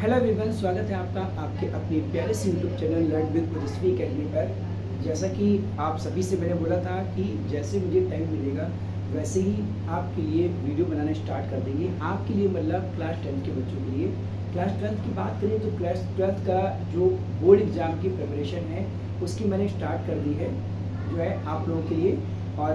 Hello everyone, स्वागत है आपका आपके अपने प्यारे से यूट्यूब चैनल लर्न विद ओजस्वी अकेडमी पर। जैसा कि आप सभी से मैंने बोला था कि जैसे मुझे टाइम मिलेगा वैसे ही आपके लिए वीडियो बनाना स्टार्ट कर देंगे। आपके लिए मतलब क्लास 10 के बच्चों के लिए। क्लास 12 की बात करें तो क्लास 12 का जो बोर्ड एग्ज़ाम की प्रिपरेशन है उसकी मैंने स्टार्ट कर दी है जो है आप लोगों के लिए। और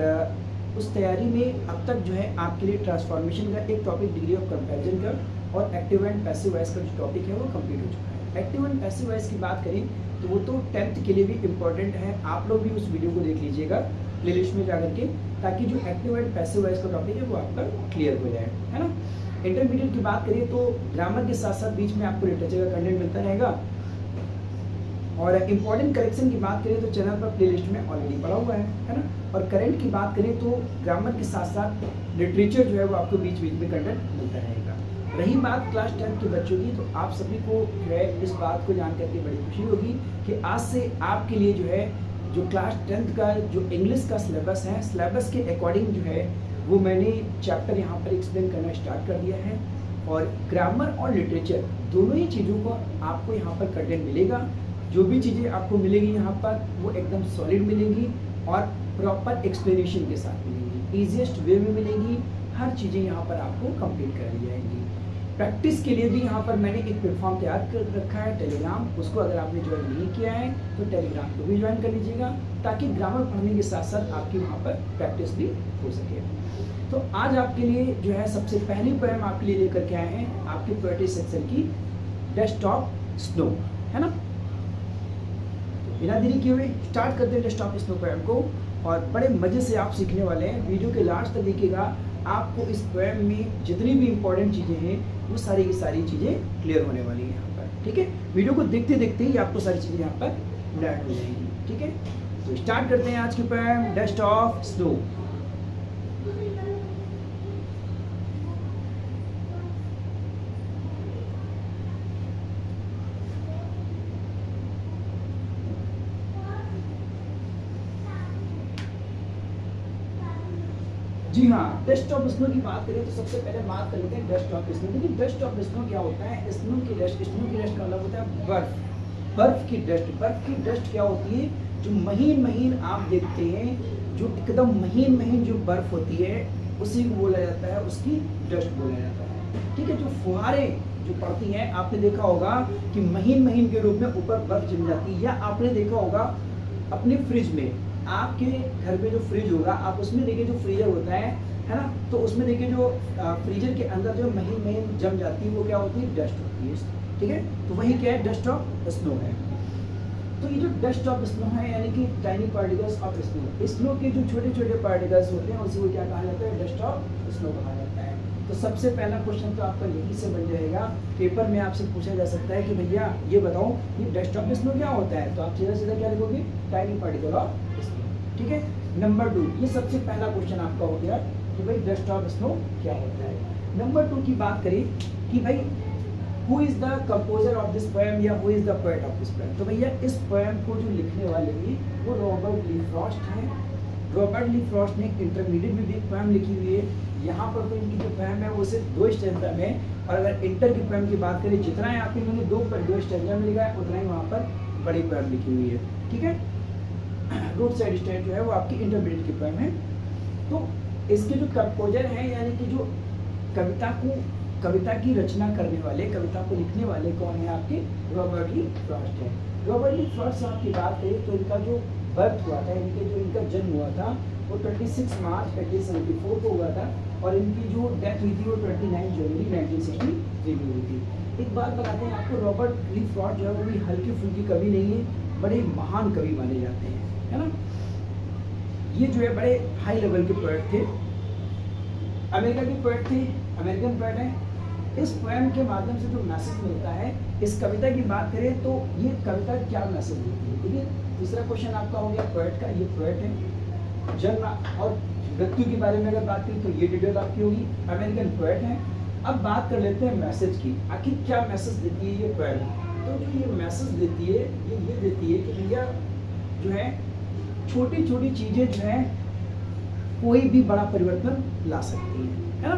उस तैयारी में अब तक जो है आपके लिए ट्रांसफॉर्मेशन का एक टॉपिक, डिग्री ऑफ कंपैरिजन का, और एक्टिव एंड पैसिव वॉइस का जो टॉपिक है वो कंप्लीट हो चुका है। एक्टिव एंड पैसिव वॉइस की बात करें तो वो तो 10th के लिए भी इम्पोर्टेंट है। आप लोग भी उस वीडियो को देख लीजिएगा प्लेलिस्ट में जाकर के, ताकि जो एक्टिव एंड पैसिव वॉइस का टॉपिक है वो आपका क्लियर हो जाए, है ना। इंटरमीडिएट की बात करें तो ग्रामर के साथ साथ बीच में आपको लिटरेचर का कंटेंट मिलता रहेगा। और इम्पॉर्टेंट करेक्शन की बात करें तो चैनल पर प्लेलिस्ट में ऑलरेडी पड़ा हुआ है ना। और करंट की बात करें तो ग्रामर के साथ साथ लिटरेचर जो है वो आपको बीच बीच में कंटेंट मिलता रहेगा। रही बात क्लास 10 के बच्चों की, तो आप सभी को जो है इस बात को जान करके बड़ी खुशी होगी कि आज से आपके लिए जो है जो क्लास 10 का जो इंग्लिश का सिलेबस है, सिलेबस के अकॉर्डिंग जो है वो मैंने चैप्टर यहाँ पर एक्सप्लेन करना स्टार्ट कर दिया है। और ग्रामर और लिटरेचर दोनों ही चीज़ों को आपको यहाँ पर कंटेंट मिलेगा। जो भी चीज़ें आपको मिलेगी यहाँ पर वो एकदम सॉलिड मिलेंगी और प्रॉपर एक्सप्लेनेशन के साथ मिलेंगी, ईजीएस्ट वे में मिलेंगी। हर चीज़ें यहाँ पर आपको कंप्लीट कराई जाएंगी। प्रैक्टिस के लिए भी यहाँ पर मैंने एक प्लेटफॉर्म तैयार कर रखा है, टेलीग्राम। उसको अगर आपने ज्वाइन नहीं किया है तो टेलीग्राम को भी ज्वाइन कर लीजिएगा, ताकि ग्रामर पढ़ने के साथ साथ आपकी वहाँ पर प्रैक्टिस भी हो सके। तो आज आपके लिए जो है सबसे पहली पोएम आपके लिए लेकर के आए हैं आपके पोएट्री सेक्शन की, डेस्कटॉप स्नो, है ना। बिना देरी किए हुए स्टार्ट करते हैं डेस्कटॉप स्नो पोएम को, और बड़े मज़े से आप सीखने वाले हैं। वीडियो के लास्ट तक देखिएगा, आपको इस पोएम में जितनी भी इंपॉर्टेंट चीज़ें हैं वो सारी की सारी चीज़ें क्लियर होने वाली हैं यहाँ पर, ठीक है। वीडियो को देखते देखते ही आपको सारी चीज़ें यहाँ पर लर्न हो जाएंगी, ठीक है। तो स्टार्ट करते हैं आज की पोएम डेस्कटॉप स्नो। जी हाँ, डेस्कटॉप स्नो की बात करें तो सबसे पहले बात कर लेते हैं डेस्कटॉप स्नो। देखिए डेस्कटॉप स्नो क्या होता है। स्नो की डस्ट का मतलब होता है बर्फ। बर्फ की डस्ट क्या होती है, जो महीन महीन आप देखते हैं, जो एकदम महीन महीन जो बर्फ होती है उसी को बोला जाता है, उसकी डस्ट बोला जाता है, ठीक है। जो फुहारे जो पड़ती हैं, आपने देखा होगा कि महीन महीन के रूप में ऊपर बर्फ जम जाती है। या आपने देखा होगा अपने फ्रिज में, आपके घर में जो फ्रिज होगा आप उसमें देखिए जो फ्रीजर होता है ना, तो उसमें देखिए जो फ्रीजर के अंदर जो महीन महीन जम जाती है वो क्या होती है, डस्ट होती है, ठीक है। तो वही क्या है, डस्ट ऑफ स्नो है। तो ये जो डस्ट ऑफ स्नो है यानी कि tiny particles of snow, snow के जो छोटे छोटे पार्टिकल्स होते हैं उसी को क्या कहा जाता है, डस्ट ऑफ स्नो कहा जाता है। तो सबसे पहला क्वेश्चन तो आपका यही से बन जाएगा, पेपर में आपसे पूछा जा सकता है कि भैया ये बताओ ये डस्ट ऑफ स्नो क्या होता है, तो आप सीधा सीधा क्या लिखोगे, टाइनी पार्टिकल ऑफ स्नो, ठीक है। नंबर 2, ये सबसे पहला क्वेश्चन आपका हो गया कि भाई डस्ट ऑफ स्नो क्या होता है। नंबर 2 की बात करें कि भाई who is the composer of this poem या who is the poet of this poem. तो भैया इस पोएम को जो लिखने वाले हैं वो रॉबर्ट ली फ्रॉस्ट हैं। रॉबर्ट ली फ्रॉस्ट ने इंटरमीडिएट में भी एक पोएम लिखी हुई है। यहाँ पर तो इनकी जो पोएम है वो सिर्फ 2 स्टैंजा में है, और अगर इंटर की पोएम की बात करें, जितना है आपके इन्होंने 2 स्टैंजा में लिखा है उतना ही वहाँ पर बड़ी पोएम लिखी हुई है, ठीक है। रोड साइड स्टेट जो है वो आपकी इंटरमीडिएट की पोएम है। तो इसके जो कंपोजर हैं यानी कि जो कविता की रचना करने वाले, कविता को लिखने वाले कौन है, आपके रॉबर्ट ली फ्रॉस्ट है। रॉबर्ट ली फ्रॉस्ट साहब की बात करें तो इनका जो बर्थ हुआ था, इनका जन्म हुआ था वो 26 मार्च 1874 को हुआ था, और इनकी जो डेथ हुई थी वो 29 जनवरी 1963 में हुई थी। एक बात बताते हैं आपको, रॉबर्ट ली फ्रॉस्ट जो है वो भी हल्की फुल्की कवि नहीं है, बड़े महान कवि माने जाते हैं, है ना। ये जो है बड़े हाई लेवल के पोएट थे, अमेरिका के पोएट थे, अमेरिकन पोएट हैं। इस पोएम के माध्यम से जो मैसेज मिलता है, इस कविता की बात करें तो ये कविता क्या मैसेज देती है। देखिए तीसरा क्वेश्चन आपका हो गया पोएट का, ये पोएट है। जन्म और मृत्यु के बारे में अगर बात करें तो ये डिटेल आपकी होगी, अमेरिकन पोएट है। अब बात कर लेते हैं मैसेज की, आखिर क्या मैसेज देती है ये पोएम। तो जो ये मैसेज देती है ये देती है कि भैया जो है छोटी छोटी चीज़ें जो है कोई भी बड़ा परिवर्तन ला सकती है ना।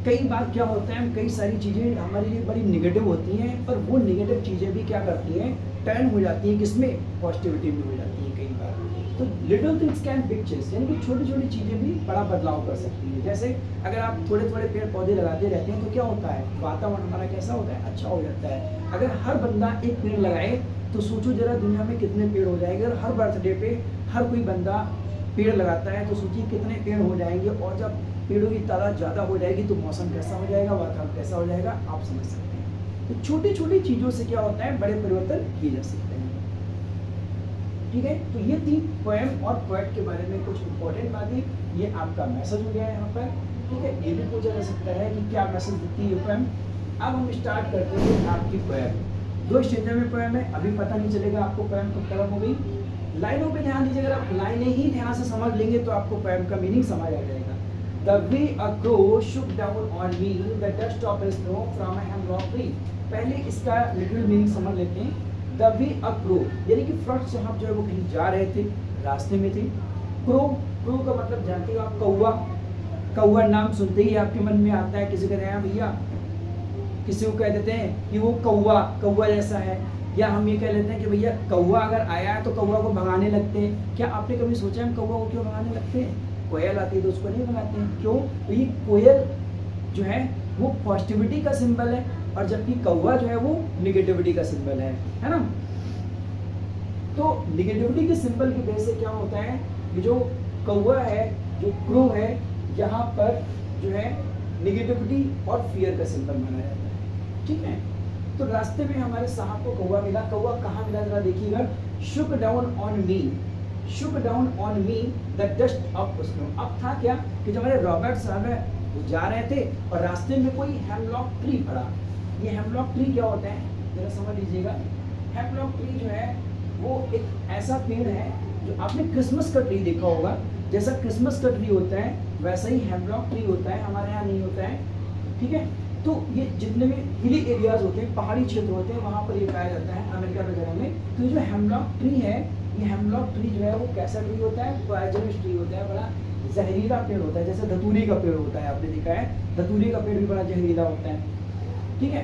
कई बार क्या होता है, कई सारी चीज़ें हमारे लिए बड़ी निगेटिव होती हैं, पर वो निगेटिव चीज़ें भी क्या करती हैं, टर्न हो जाती हैं किसमें, पॉजिटिविटी में हो जाती हैं कई बार। तो little things can big change, यानी कि छोटी छोटी चीज़ें भी बड़ा बदलाव कर सकती हैं। जैसे अगर आप थोड़े थोड़े पेड़ पौधे लगाते रहते हैं तो क्या होता है, वातावरण हमारा कैसा होता है, अच्छा हो जाता है। अगर हर बंदा एक पेड़ लगाए तो सोचो जरा दुनिया में कितने पेड़ हो जाएंगे। अगर हर बर्थडे पे हर कोई बंदा पेड़ लगाता है तो सोचिए कितने पेड़ हो जाएंगे, और जब पेड़ों की तादाद ज़्यादा हो जाएगी तो मौसम कैसा हो जाएगा, वातावरण कैसा हो जाएगा, आप समझ सकते हैं। तो छोटी छोटी चीज़ों से क्या होता है, बड़े परिवर्तन किए जा सकते हैं। ठीक है, तो ये थी पोएम और पोएट के बारे में कुछ इंपॉर्टेंट बातें। ये आपका मैसेज हो गया है यहाँ पर। ठीक है, ये भी पूछा जा सकता है कि क्या मैसेज देती है ये पोएम। अब हम स्टार्ट करते हैं आपकी पोएम। 2 स्टेज में पोएम है, अभी पता नहीं चलेगा आपको पोएम कब खत्म हो गई। लाइनों पे ध्यान दीजिए, अगर आप लाइनें ही ध्यान से समझ लेंगे तो आपको पोएम का मीनिंग समझ आ जाएगा। The way a crow shook down on me the dust of snow from a hemlock tree। पहले इसका लिटिल मीनिंग समझ लेते हैं। The way a crow, यानी कि फ्रॉड साहब जो है वो कहीं जा रहे थे, रास्ते में थे। क्रो, क्रो का मतलब जानते हो आप, कौवा। कौवा नाम सुनते ही आपके मन में आता है, किसी का नया भैया, किसी को कह देते हैं कि वो कौवा, कौवा जैसा है, या हम ये कह लेते हैं कि भैया कौवा अगर आया है तो कौवा को भगाने लगते हैं। क्या आपने कभी सोचा हम कौवा को क्यों भगाने लगते हैं? कोयल आती है तो उसको नहीं भगाते हैं, क्यों? तो ये कोयल जो है वो पॉजिटिविटी का सिंबल है, और जबकि कौवा जो है वो निगेटिविटी का सिंबल है ना। तो निगेटिविटी के सिंबल की वजह से क्या होता है, कि जो कौवा है, जो क्रो है, यहाँ पर जो है निगेटिविटी और फियर का सिंबल माना जाता है। ठीक है, तो रास्ते में हमारे साहब को कौवा मिला। कौवा कहाँ मिला जरा देखिएगा, शुक down on me, Shuk down on me the dust of snow. अब था क्या कि जो हमारे रॉबर्ट साहब है वो जा रहे थे और रास्ते में कोई हेमलॉक ट्री पड़ा। ये हेमलॉक ट्री क्या होता है जरा समझ लीजिएगा। हेमलॉक ट्री जो है वो एक ऐसा पेड़ है जो आपने क्रिसमस का ट्री देखा होगा, जैसा क्रिसमस का ट्री होता है वैसा ही हेमलॉक ट्री होता है, हमारे यहाँ नहीं होता है। ठीक है, तो ये जितने भी हिली एरियाज होते हैं, पहाड़ी क्षेत्र होते हैं, वहाँ पर ये पाया जाता है अमेरिका वगैरह में। तो ये जो हेमलॉक ट्री है, ये हेमलॉक ट्री जो है वो कैसा ट्री होता है, पॉइजनस ट्री होता है, बड़ा जहरीला पेड़ होता है, जैसे धतूरी का पेड़ होता है, आपने देखा है धतूरी का पेड़ भी बड़ा जहरीला होता है। ठीक है,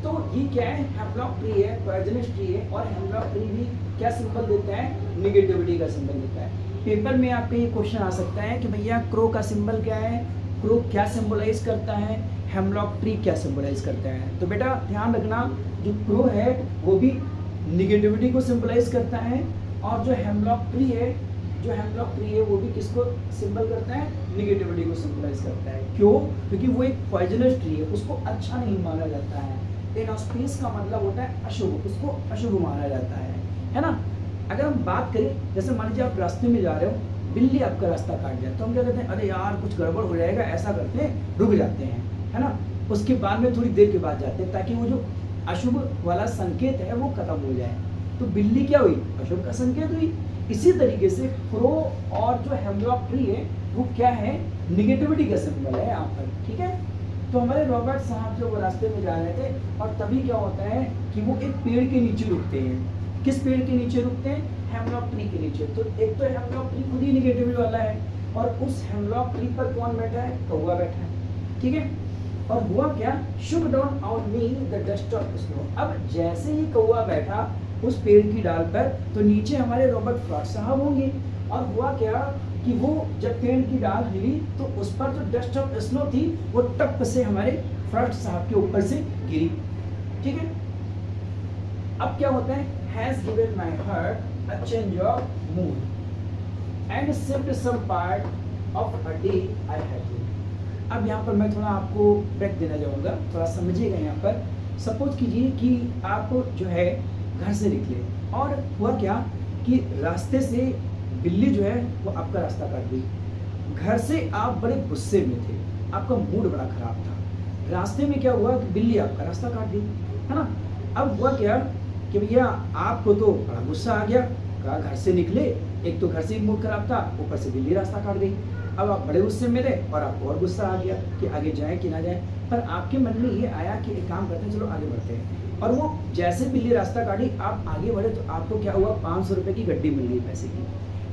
तो ये क्या है, हेमलॉक ट्री है, पॉइजनस ट्री है, और हेमलॉक ट्री भी क्या सिंबल देता है, निगेटिविटी का सिंबल देता है। पेपर में आपका ये क्वेश्चन आ सकता है कि भैया क्रो का सिंबल क्या है, क्रो क्या सिंबलाइज करता है, हेमलॉक ट्री क्या सिंबलाइज करता है। तो बेटा ध्यान रखना, जो क्रो है वो भी निगेटिविटी को सिंबलाइज करता है, और जो हेमलॉक ट्री है, जो हेमलॉक ट्री है वो भी किसको सिंबल करता है, निगेटिविटी को सिंबलाइज करता है। क्यों? क्योंकि वो एक पॉइजनस ट्री है, उसको अच्छा नहीं माना जाता है। इनऑस्पिशियस का मतलब होता है अशुभ, उसको अशुभ माना जाता है ना। अगर हम बात करें, जैसे मान लीजिए आप रास्ते में जा रहे हो, बिल्ली आपका रास्ता काट जाए तो हम क्या कहते हैं, अरे यार कुछ गड़बड़ हो जाएगा, ऐसा करते हैं रुक जाते हैं, है ना। उसके बाद में थोड़ी देर के बाद जाते हैं ताकि वो जो अशुभ वाला संकेत है वो खत्म हो जाए। तो बिल्ली क्या हुई, अशुभ का संकेत हुई। इसी तरीके से क्रो और जो हेमलॉक ट्री है वो क्या है, निगेटिविटी का सिंबल है यहाँ पर। ठीक है, तो हमारे रॉबर्ट साहब जो वो रास्ते में जा रहे थे, और तभी क्या होता है कि वो एक पेड़ के नीचे रुकते हैं। किस पेड़ के नीचे रुकते हैं, हेमलॉक ट्री के नीचे। तो एक तो हेमलॉक ट्री खुद ही निगेटिविटी वाला है, और उस हेमलॉक ट्री पर कौन बैठा है, कौवा बैठा है। ठीक है, और हुआ क्या, शुक down on me the dust of snow. अब जैसे ही कौवा बैठा उस पेड़ की डाल पर, तो नीचे हमारे रॉबर्ट फ्रॉस्ट साहब होंगे। और हुआ क्या कि वो जब पेड़ की डाल हिली तो उस पर जो डस्ट ऑफ स्नो थी वो टप से हमारे फ्रॉस्ट साहब के ऊपर से गिरी। ठीक है, अब क्या होता है, has given my heart a change of mood and shift some part of a day I had. अब यहाँ पर मैं थोड़ा आपको ब्रेक देना चाहूँगा, थोड़ा समझिएगा। यहाँ पर सपोज कीजिए कि आप जो है घर से निकले, और हुआ क्या कि रास्ते से बिल्ली जो है वो आपका रास्ता काट गई। घर से आप बड़े गुस्से में थे, आपका मूड बड़ा खराब था। रास्ते में क्या हुआ कि बिल्ली आपका रास्ता काट गई, है ना। अब हुआ क्या कि भैया आपको तो बड़ा गुस्सा आ गया, कहा घर से निकले, एक तो घर से ही मूड खराब था, ऊपर से बिल्ली रास्ता काट गई। अब आप बड़े गुस्से में थे और आपको और गुस्सा आ गया कि आगे जाए कि ना जाए। पर आपके मन में ये आया कि एक काम करते हैं, चलो आगे बढ़ते हैं। और वो जैसे बिल्ली रास्ता काटी, आप आगे बढ़े तो आपको क्या हुआ, 500 रुपये की गड्डी मिल गई पैसे की।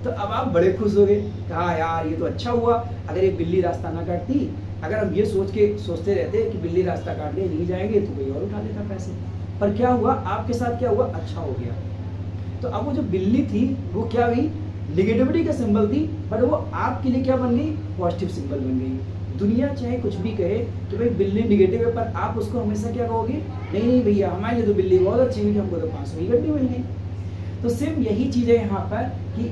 तो अब आप बड़े खुश हो गए, कहा यार ये तो अच्छा हुआ, अगर ये बिल्ली रास्ता ना काटती अगर हम ये सोचते रहते कि बिल्ली रास्ता काट ले नहीं जाएंगे तो कोई और उठा लेता पैसे। पर क्या हुआ आपके साथ, क्या हुआ, अच्छा हो गया। तो अब वो जो बिल्ली थी वो क्या हुई, निगेटिविटी का सिंबल थी, बट वो आपके लिए क्या बन गई, पॉजिटिव सिंबल बन गई। दुनिया चाहे कुछ भी कहे कि भाई बिल्ली निगेटिव है, पर आप उसको हमेशा क्या कहोगे, नहीं नहीं भैया हमारे लिए तो बिल्ली बहुत अच्छी हुई, हमको तो 500 की गड्डी मिल गई। तो सेम यही चीज़ है यहाँ पर कि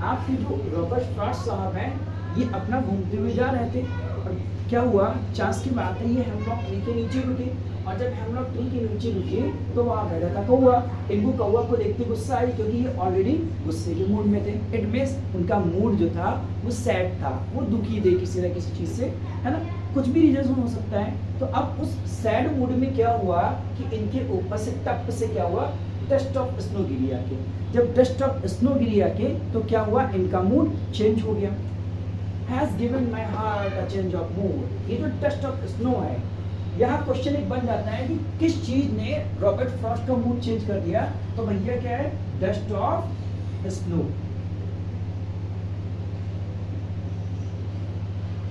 आपके जो रॉबर्ट फ्रॉस्ट साहब हैं ये अपना घूमते हुए जा रहे थे, और क्या हुआ, चांस की बात है ये हेमलॉक ट्री के नीचे रुके, और जब हेमलॉक ट्री के नीचे रुके तो वहाँ बैठा था कौवा। इनको कौवा को देखते गुस्सा आई, क्योंकि ये ऑलरेडी गुस्से के मूड में थे। इट मीन्स उनका मूड जो था वो सैड था, वो दुखी थे किसी न किसी चीज़ से, है ना, कुछ भी रीजन हो सकता है। तो अब उस सैड मूड में क्या हुआ कि इनके ऊपर से टप से क्या हुआ, डस्ट ऑफ स्नो गिरी आके। जब डस्ट ऑफ स्नो गिरी आके तो क्या हुआ, इनका मूड चेंज हो गया। Has given my heart a change of mood। ये जो डस्ट ऑफ स्नो है, यहाँ क्वेश्चन एक बन जाता है कि किस चीज ने रॉबर्ट फ्रॉस्ट का मूड चेंज कर दिया। तो भैया क्या है, डस्ट ऑफ स्नो।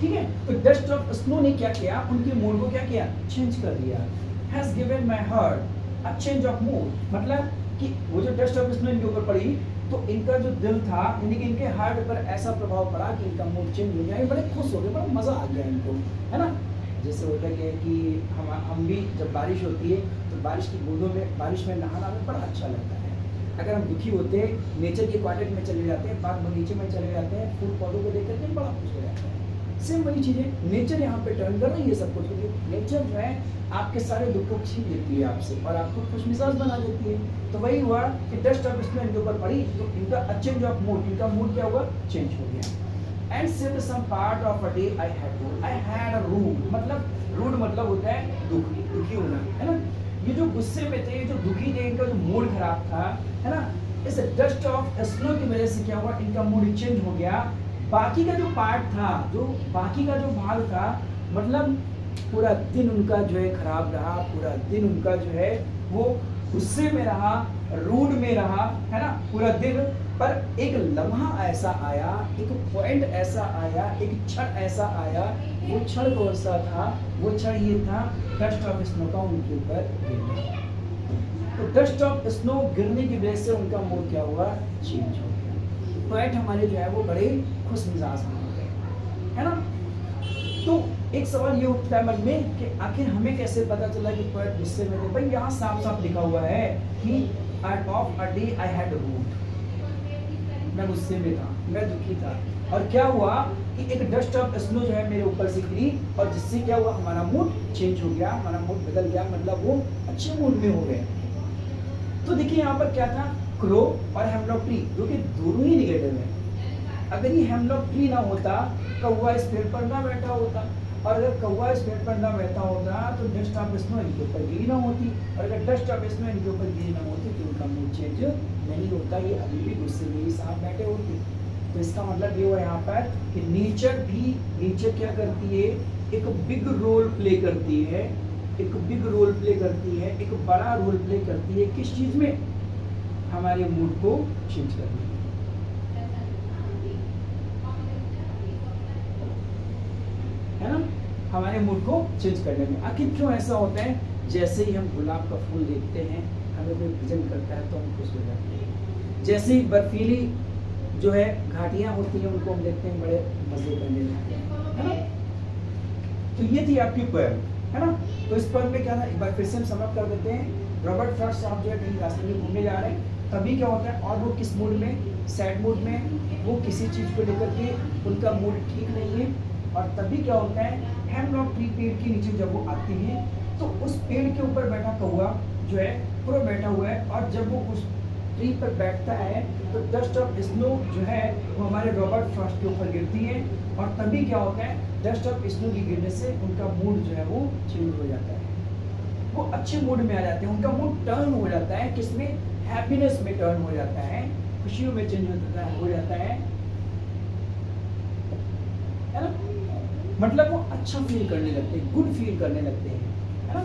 ठीक है, तो डस्ट ऑफ स्नो ने क्या किया, उनके मूड को क्या किया, चेंज कर दिया। Has given my heart a change of mood, मतलब कि वो जो डस्ट ऑफ स्नो इनके ऊपर पड़ी तो इनका जो दिल था, यानी कि इनके हार्ट पर ऐसा प्रभाव पड़ा कि इनका मूड चेंज हो गया, बड़े खुश हो गए, बड़ा मजा आ गया इनको, है ना। जैसे होता है कि हम भी जब बारिश होती है तो बारिश की बूंदों में, बारिश में नहाना हमें बड़ा अच्छा लगता है। अगर हम दुखी होते हैं, नेचर के क्वार्टर में चले जाते हैं, बाग बगीचे में चले जाते हैं, फूल पौधों को देख करके बड़ा खुश हो जाते हैं। सेम वही चीज़ें नेचर यहाँ पे टर्न कर रही है सब कुछ। नेचर जो है आपके सारे दुखों को छीन लेती है आपसे और आपको खुश मिजाज बना देती है। तो वही हुआ कि डस्ट ऑफ स्नो इनके ऊपर पड़ी तो इनका चेंज ऑफ मूड, इनका मूड क्या हुआ, चेंज हो गया। एंड सिर्फ some part of a day I had a rude, मतलब रूड मतलब होता है दुखी होना, है ना। ये जो गुस्से में थे, जो दुखी थे, इनका जो मूड खराब था, है ना, इस डस्ट ऑफ स्नो की वजह से क्या हुआ, इनका मूड चेंज हो गया। बाकी का जो पार्ट था, जो बाकी का जो भाग था, मतलब पूरा दिन उनका जो है खराब रहा, पूरा दिन उनका जो है वो गुस्से में रहा, रूड में रहा, है ना, पूरा दिन। पर एक लम्हा ऐसा आया, एक पॉइंट ऐसा आया, एक क्षण ऐसा आया, वो क्षण कौन सा था, वो क्षण ये था डस्ट ऑफ स्नो का उनके ऊपर गिरना। तो डस्ट ऑफ स्नो गिरने की वजह से उनका मूड क्या हुआ, चेंज हो गया। पॉइंट हमारे जो है वो बड़े खुश मिजाज में हो गए, है ना। तो एक सवाल ये उठता है मन में कि आखिर हमें कैसे पता चला कि पोएट गुस्से में थे। भाई यहाँ साफ साफ लिखा हुआ है कि of a day I had rued, मैं गुस्से में था, मैं दुखी था, और क्या हुआ कि एक डस्ट ऑफ स्नो जो है मेरे ऊपर से गिरी और जिससे क्या हुआ, हमारा मूड चेंज हो गया, हमारा मूड बदल गया, मतलब वो अच्छे मूड में हो गए। तो देखिए यहाँ पर क्या था, क्रो और हेमलॉक ट्री, जो कि दोनों ही निगेटिव है। अगर ये हेमलॉक ट्री ना होता, कौवा इस पेड़ पर ना बैठा होता, और अगर कौवा इस पेड़ पर ना बैठा होता तो डस्ट ऑफ स्नो इनके ऊपर गिरी ना होती, और अगर डस्ट ऑफ स्नो इनके ऊपर गिरी ना होती तो उनका मूड चेंज नहीं होता, ये अभी भी गुस्से में ही साथ बैठे होते। तो इसका मतलब ये हुआ यहाँ पर कि नेचर क्या करती है, एक बिग रोल प्ले करती है, एक बिग रोल प्ले करती है, एक बड़ा रोल प्ले करती है किस चीज में, हमारे मूड को चेंज करने में, है ना, हमारे मूड को चेंज करने में। आखिर क्यों ऐसा होता है, जैसे ही हम गुलाब का फूल देखते हैं, हमें कोई भजन करता है तो हम खुश हो जाते हैं। जैसे ही बर्फीली जो है घाटियां होती हैं उनको हम देखते हैं, बड़े मजे करने लगते हैं, है ना। तो ये थी आपकी पोएम, है ना। तो इस पोएम में क्या था, एक बार फिर से हम समझ कर देते हैं। रॉबर्ट फ्रॉस्ट साहब जो है कहीं रास्ते में घूमने जा रहे हैं, तभी क्या होता है, और वो किस मूड में, सैड मूड में, वो किसी चीज़ को लेकर के उनका मूड ठीक नहीं है। और तभी क्या होता है, हेमलॉक ट्री पेड़ के नीचे जब वो आते हैं तो उस पेड़ के ऊपर बैठा कौवा जो है पूरा बैठा हुआ है, और जब वो उस ट्री पर बैठता है तो डस्ट ऑफ स्नो जो है वो हमारे रॉबर्ट फ्रॉस्ट के ऊपर गिरती है, और तभी क्या होता है, डस्ट ऑफ स्नो की गिरने से उनका मूड जो है वो चेंज हो जाता है, वो अच्छे मूड में आ जाते हैं, उनका मूड टर्न हो जाता है, किसमें, हैप्पीनेस में टर्न हो जाता है, खुशियों में चेंज हो जाता है ना। मतलब वो अच्छा फील करने लगते हैं, गुड फील करने लगते हैं, है ना,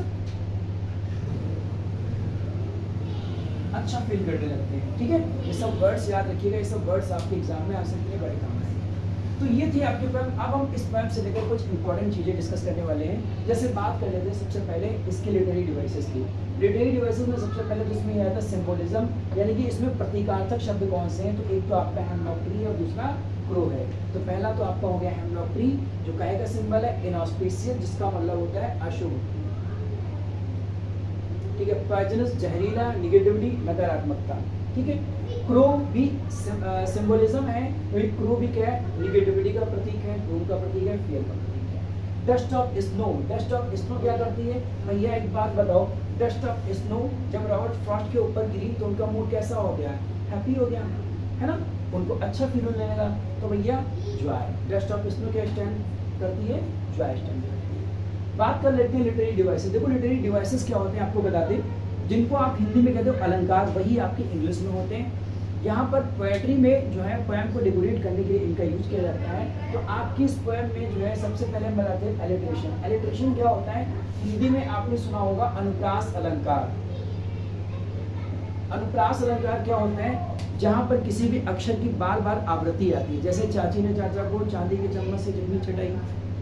अच्छा फील करने लगते हैं। ठीक है, ये सब वर्ड्स याद रखिएगा, ये सब वर्ड्स आपके एग्जाम में आ सकते हैं, बड़े काम आएंगे। तो ये थी आपकी पोएम। अब हम इस पोएम से लेकर कुछ इंपॉर्टेंट चीज़ें डिस्कस करने वाले हैं। जैसे बात कर लेते हैं सबसे पहले इसके लिटरेरी डिवाइसेस की। लिटरेरी डिवाइसेस में सबसे पहले तो इसमें आता है सिंबोलिज्म, यानी कि इसमें प्रतीकार्थक शब्द कौन से हैं। तो एक तो आपका हेमलॉक ट्री और दूसरा क्रो है। तो पहला तो आपका हो गया हेमलॉक ट्री, जो काय का सिंबल है, इनऑस्पिशियस जिसका मतलब होता है अशुभ, ठीक है। पॉइजनस जहरीला, निगेटिविटी नकारात्मकता, ठीक है। क्रो भी सिंबोलिज्म है, वही क्रो भी क्या है, निगेटिविटी का प्रतीक है, डूम का प्रतीक है, फियर का प्रतीक है। Dust of snow, dust of snow क्या करती है भैया, एक बात बताओ, डस्ट ऑफ स्नो जब रॉबर्ट फ्रॉस्ट के ऊपर गिरी तो उनका मूड कैसा हो गया, हैप्पी हो गया, है ना, उनको अच्छा फील होने लगा। तो भैया जॉय, डस्ट ऑफ स्नो क्या स्टैंड करती है, जॉय स्टैंड करती है। बात कर लेते हैं लिटरेरी डिवाइसेस। देखो लिटरेरी डिवाइसेस क्या होते हैं आपको बता दें, जिनको आप हिंदी में कहते हो अलंकार, वही आपके इंग्लिश में होते हैं। यहाँ पर पोएट्री में जो है पोएम को डेकोरेट करने के लिए इनका यूज किया जाता है। तो आपकी इस पोएम में जो है सबसे पहले हम बताते हैं एलिट्रेशन। एलिट्रेशन क्या होता है, हिंदी में आपने सुना होगा अनुप्रास अलंकार। अनुप्रास अलंकार क्या होता है, जहाँ पर किसी भी अक्षर की बार बार आवृत्ति आती है। जैसे चाची ने चाचा को चांदी के चम्मच से चटनी चटाई,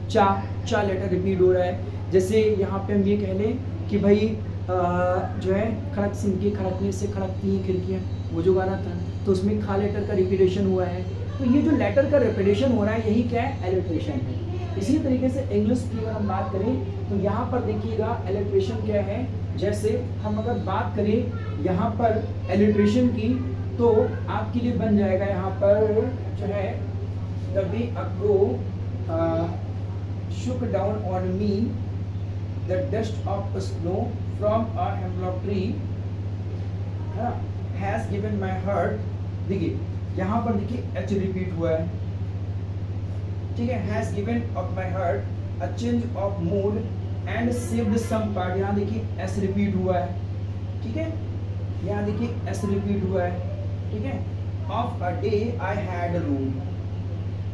चा लेटर रिपीट हो रहा है। जैसे यहाँ पे हम ये कह लें कि भाई जो है खड़क सिंह की खड़कने से खड़कती हैं खिड़कियाँ, वो जो गाना था, तो उसमें खा लेटर का रिपीटेशन हुआ है। तो ये जो लेटर का रिपीटेशन हो रहा है यही क्या है, एलिट्रेशन है। इसी तरीके से इंग्लिश की अगर हम बात करें तो यहाँ पर देखिएगा एलिट्रेशन क्या है। जैसे हम अगर बात करें यहाँ पर एलिट्रेशन की, तो आपके लिए बन जाएगा यहाँ पर जो है the way a crow shook down on me the dust of snow from a hemlock tree has given my heart। देखिए यहाँ पर देखिए h रिपीट हुआ है, ठीक है, has given of my heart a change of mood and saved some part। यहाँ देखिए s रिपीट हुआ है, ठीक है, यहाँ देखिए s रिपीट हुआ है, ठीक है। of a day I had a room।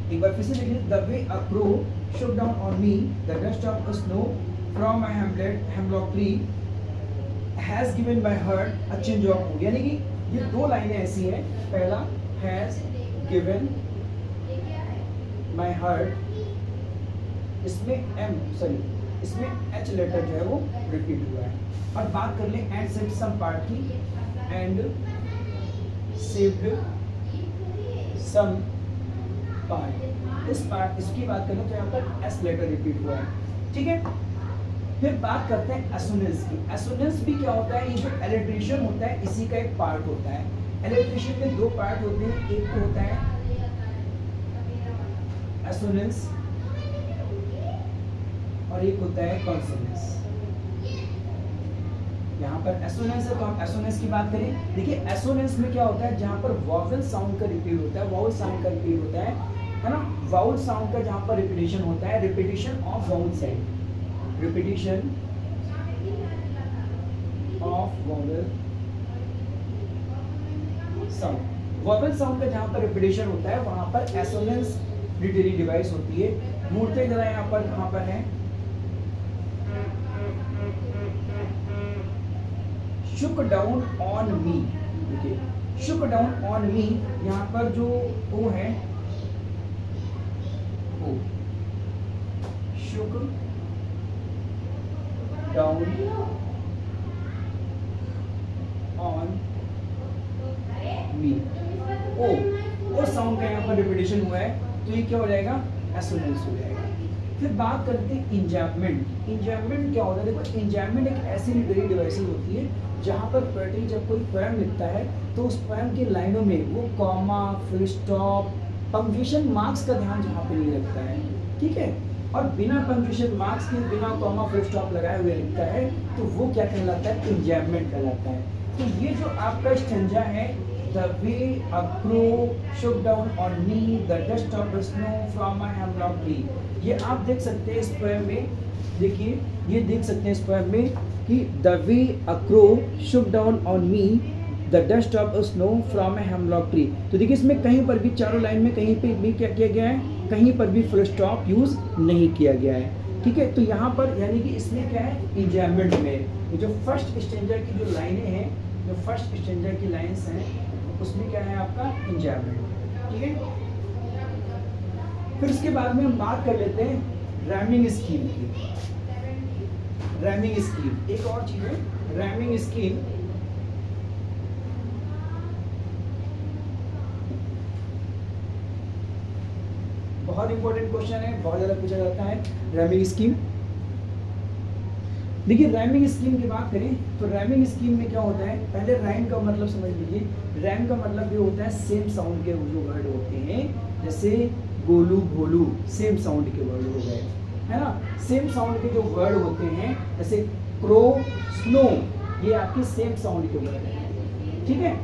एक बार फिर से देखिए, the way a crow shook down on me the dust of snow from my hemlock tree has given my heart a change of mood। यानी कि ये दो लाइनें ऐसी हैं, पहला has given my heart, इसमें इसमें h लेटर जो है वो रिपीट हुआ है। और बात कर लें and saved some part की, and saved some part, इस पार्ट इसकी बात करें तो यहाँ पर s लेटर रिपीट हुआ है, ठीक है। फिर बात करते हैं एसोनेंस की। एसोनेंस भी क्या होता है, ये जो एलिट्रेशन होता है इसी का एक पार्ट होता है। एलिट्रेशन में दो पार्ट होते हैं, एक तो होता है एसोनेंस और एक होता है कॉन्सोनेंस। यहाँ पर एसोनेंस है तो हम एसोनेंस की बात करें। देखिए एसोनेंस में क्या होता है, जहाँ पर वॉवल साउंड का रिपीट होता है, वाउल साउंड का रिपीट होता है ना, वाउल साउंड का जहाँ पर रिपीटेशन होता है, repetition of vowel sound, repetition of vowel sound. Vowel sound का जहाँ पर रिपीटेशन होता है वहाँ पर एसोनेंस लिटरेरी डिवाइस होती है। मूर्तें जरा यहाँ पर कहाँ पर है, शुक डाउन ऑन मी। देखिए शुक डाउन ऑन मी, यहाँ पर जो ओ है, O shook down on me, O sound का यहाँ पर रिपीटेशन हुआ है तो ये क्या हो जाएगा, एसोनेंस हो जाएगा। फिर बात करते हैं इंजैम्पमेंट। इंजैम्पमेंट क्या होता है, देखो इंजैम्पमेंट एक ऐसी लिटरेरी डिवाइसेस होती है जहाँ पर पोएट्री जब कोई पोएम लिखता है तो उस पोएम की लाइनों में वो comma, full stop, punctuation marks का ध्यान जहाँ पे नहीं रखता है, ठीक है, और बिना पंक्चुएशन मार्क्स के, बिना कॉमा फुल स्टॉप लगाए हुए लिखता है तो वो क्या कहलाता है, इंजैम्पमेंट कहलाता है। तो ये जो आपका स्टैंजा है, the way a crow shook down on me the dust of the snow from my hemlock tree, ये आप देख सकते हैं इस पोएम में। देखिए ये देख सकते हैं इस पोएम में कि the way a crow shook down on me the dust of the snow from my hemlock tree। तो देखिए इसमें कहीं पर भी, चारों लाइन में कहीं पे भी क्या किया गया है, कहीं पर भी फुल स्टॉप यूज नहीं किया गया है, ठीक है। तो यहाँ पर यानी कि इसमें क्या है, इंजैम्पमेंट में ये जो फर्स्ट स्टैंजा की जो लाइनें हैं, जो फर्स्ट स्टैंजा की लाइन्स हैं उसमें क्या है आपका इंजैम्पमेंट, ठीक है। फिर उसके बाद में हम बात कर लेते हैं रैमिंग स्कीम की। रैमिंग स्कीम एक और चीज है, रैमिंग स्कीम। बहुत इंपॉर्टेंट क्वेश्चन है, बहुत ज्यादा पूछा जाता है रैमिंग स्कीम। देखिए रैमिंग स्कीम की बात करें तो रैमिंग स्कीम में क्या होता है, पहले रैम का मतलब समझ लीजिए। रैम का मतलब ये होता है सेम साउंड के जो वर्ड होते हैं, जैसे गोलू भोलू सेम साउंड के वर्ड हो गए, है ना। सेम साउंड के जो वर्ड होते हैं जैसे क्रो, स्नो, ये आपके सेम साउंड के वर्ड हैं, ठीक है।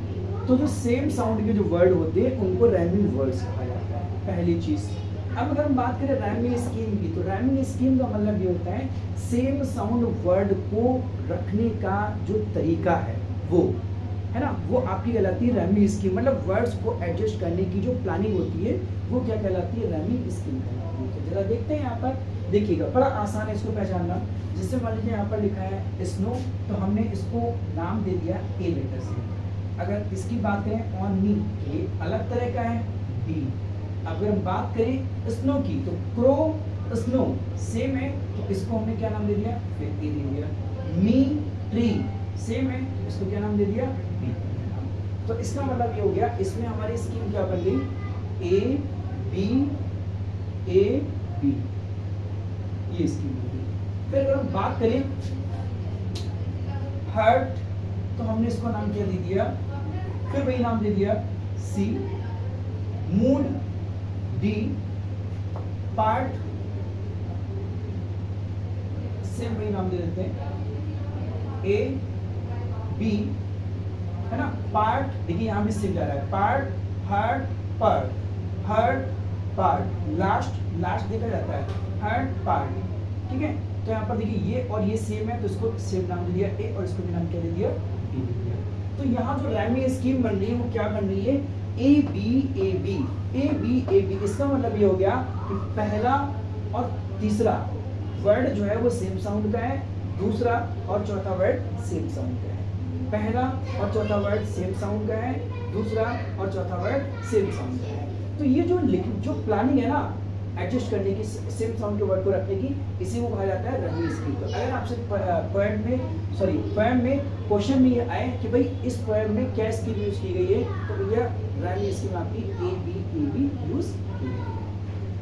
तो जो सेम साउंड के जो वर्ड होते हैं उनको रैमिंग वर्ड्स कहा जाता है, पहली चीज। अब अगर हम बात करें रैमिंग स्कीम की, तो रैमिंग स्कीम का मतलब ये होता है सेम साउंड वर्ड को रखने का जो तरीका है वो, है ना, वो आपकी कहलाती है रैमिंग स्कीम। मतलब वर्ड्स को एडजस्ट करने की जो प्लानिंग होती है वो क्या कहलाती है, रैमिंग स्कीम कहलाती है। जरा देखते हैं यहाँ पर, देखिएगा बड़ा आसान है इसको पहचानना। जिससे मान लीजिए यहाँ पर लिखा है स्नो, तो हमने इसको नाम दे दिया ए लेटर से। अगर इसकी बात करें ऑन मी, ये अलग तरह का है बी। अगर हम बात करें स्नो की तो क्रो, स्नो सेम है, तो इसको हमने क्या नाम दे दिया, फिर ए दे दिया। मी ट्री सेम है, इसको क्या नाम दे दिया, बी। तो इसका मतलब ये हो गया, इसमें हमारी स्कीम क्या बन गई, ए बी ए बी, ये स्कीम हो गई। फिर अगर हम बात करें हर्ट, तो हमने इसको नाम क्या दे दिया, फिर वही नाम दे दिया सी। मूड डी, पार्ट सेम वही नाम दे देते हैं ए बी, है ना। पार्ट देखिए यहाँ भी सेम जा रहा है, part heart part, hurt part, last देखा जाता है हर्ट पार्ट, ठीक है। तो यहाँ पर देखिए ये और ये सेम है, तो इसको सेम नाम दे दिया ए, और इसको भी नाम क्या दे दिया, बी दे दिया। तो यहाँ जो रैमिंग स्कीम बन रही है वो क्या बन रही है, A B A B, A B A B. इसका मतलब ये हो गया कि पहला और तीसरा वर्ड जो है वो सेम साउंड का है, दूसरा और चौथा वर्ड सेम साउंड का है। पहला और चौथा वर्ड सेम साउंड का है, दूसरा और चौथा वर्ड सेम साउंड का है। तो ये जो प्लानिंग है ना एडजस्ट करने की, सेम साउंड के वर्ड को रखने की, इसी को कहा जाता है रैमिंग स्कीम। तो अगर आपसे पोएम में क्वेश्चन में ये आए कि भाई इस पोएम में क्या स्कीम यूज की गई है, तो भैया रैमिंग स्कीम आपकी ए बी यूज की गई है।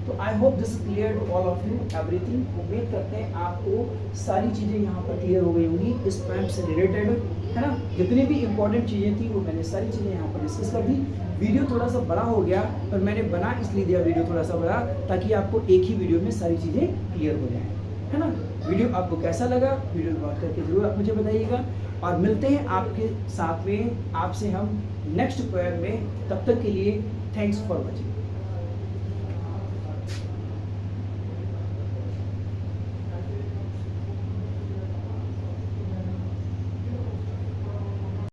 तो I hope this is clear to all of you everything. उम्मीद करते हैं आपको सारी चीज़ें यहाँ पर क्लियर हो गई होंगी इस पोएम से रिलेटेड, है ना। जितनी भी इंपॉर्टेंट चीज़ें थी वो मैंने सारी चीज़ें यहाँ पर डिस्कस कर दी। वीडियो थोड़ा सा बड़ा हो गया, पर मैंने बना इसलिए दिया वीडियो थोड़ा सा बड़ा, ताकि आपको एक ही वीडियो में सारी चीज़ें क्लियर हो जाएं, है ना। वीडियो आपको कैसा लगा, वीडियो को बात करके जरूर आप मुझे बताइएगा, और मिलते हैं आपके साथ में, आपसे हम नेक्स्ट पोएम में। तब तक के लिए थैंक्स फॉर वॉचिंग।